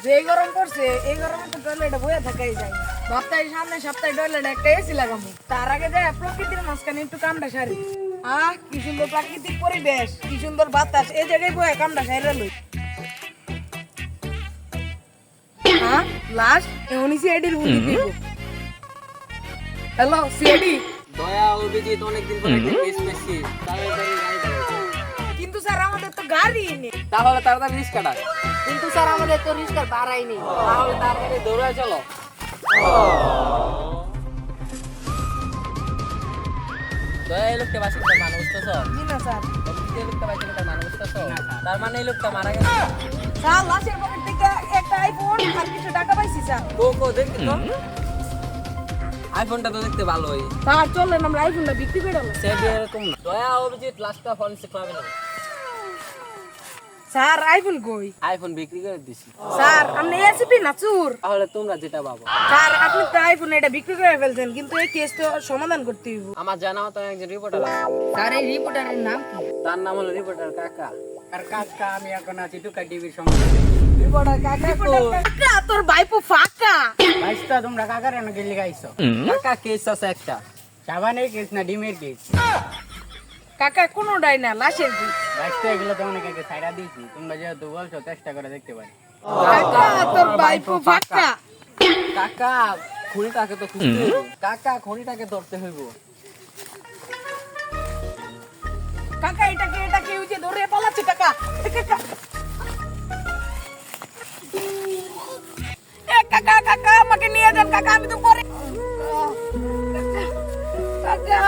যে গরম পড়ছে এই গরমে তো টয়লেটে বয়ে থাকাই যায় সপ্তাহে সামনে সপ্তাহে টয়লেটে একটা এসি লাগাবো তার আগে যায় প্রকৃতির মাঝখানে একটু কামটা সারি কি সুন্দর প্রাকৃতিক পরিবেশ কি সুন্দর বাতাস এই জায়গায় বয়ে কামটা সাইরা লই লাস্ট এমনি সিআইডির বুদ্ধি দিব হ্যালো সিআইডি দয়া অভিজিৎ অনেকদিন পরে একটা কেস পেয়েছি তাড়াতাড়ি গাড়ি চালাও। কিন্তু স্যার আমাদের তো গাড়ি নেই তাহলে তাড়াতাড়ি রিস্ক কাটা কিন্তু স্যার আমাদের তো রিস্কার ভাড়াই নেই তাহলে তাড়াতাড়ি দৌড়ায় চলো দয়া এই লোকটা বাসি তার মানে বুঝতেছো জি না স্যার অভিজিৎ এই লোকটা বাসি তার মানে বুঝতেছো তার মানে এই লোকটা মারা গেছে স্যার লাশের পকেট থেকে একটা আইফোন আর কিছু টাকা পাইছি স্যার কো দেখি তো আইফোনটা তো দেখতে ভালোই স্যার চলেন আমরা আইফোনটা বিক্রি করে দেবো সে এরকম না দয়া অভিজিৎ লাস্টটা ফোন শিখাবে না স্যার আইফোন কই আইফোন বিক্রি করে দিছি স্যার আপনি এসিপি না চুর তাহলে তোমরা যেটা ভাবো স্যার আপনি তো আইফোন এটা বিক্রি করে ফেলছেন কিন্তু এই কেস তো সমাধান করতে হইব আমার জানা মতো একজন রিপোর্টার স্যার এই রিপোর্টারের নাম কি তার নাম হলো রিপোর্টার কাকা আর কাকা আমি এখন আছি টুকা টিভির সঙ্গে রিপোর্টার কাকা কাকা তোর ভাইপো ফাঁকা ভাইস্তা তোমরা কাকার এনে গেলে গাইছো কাকা কেস আছে একটা সাবানের কেস না ডিমের কেস কাকা কোনোটাই না লাশের কি ভাইস্তা এগুলো তো অনেক আগে ছাইড়া দিয়েছি তোমরা যেহেতু বলছো চেষ্টা করে দেখতে পারি কাকা তোর ভাইপো ফাঁকা কাকা খড়িটাকে তো খুঁজতে হইব কাকা খড়িটাকে ধরতে হইব কাকা এটাকে উঠে ধরে পালাচ্ছে কাকা কাকা কাকা কাকা আমাকে নিয়ে যান কাকা আমি তো পরে কাকা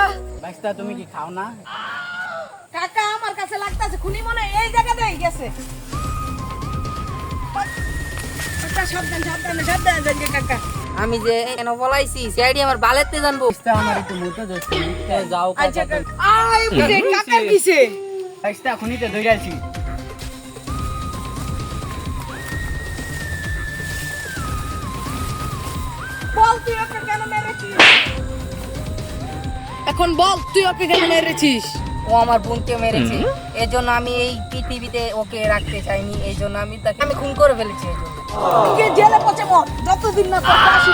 ভাইস্তা তুমি কি খাও না কাকা আমার কাছে লাগতাছে খুনি মনে হয় এই জায়গাতেই গেছে কাকা সাবধান সাবধান সাবধান যান কাকা আমি যে কেন বলাইছি সিআইডি আমার বালেতে জানবো ভাইস্তা আমার একটু মুতো দোস্ত যাও আচ্ছা কাকা আই বুঝে কাকা কিসে ভাইস্তা খুনিতে ধইরাছি বল তুই ওকে কেন মেরেছিস এখন বল তুই ওকে কেন মেরেছিস ও আমার বোনকে মেরেছে এই জন্য আমি এই পৃথিবীতে ওকে রাখতে চাইনি এই জন্য আমি তাকে খুন করে ফেলেছি এই জন্য তুই জেলে পচে মর যতদিন না তোর ফাঁসি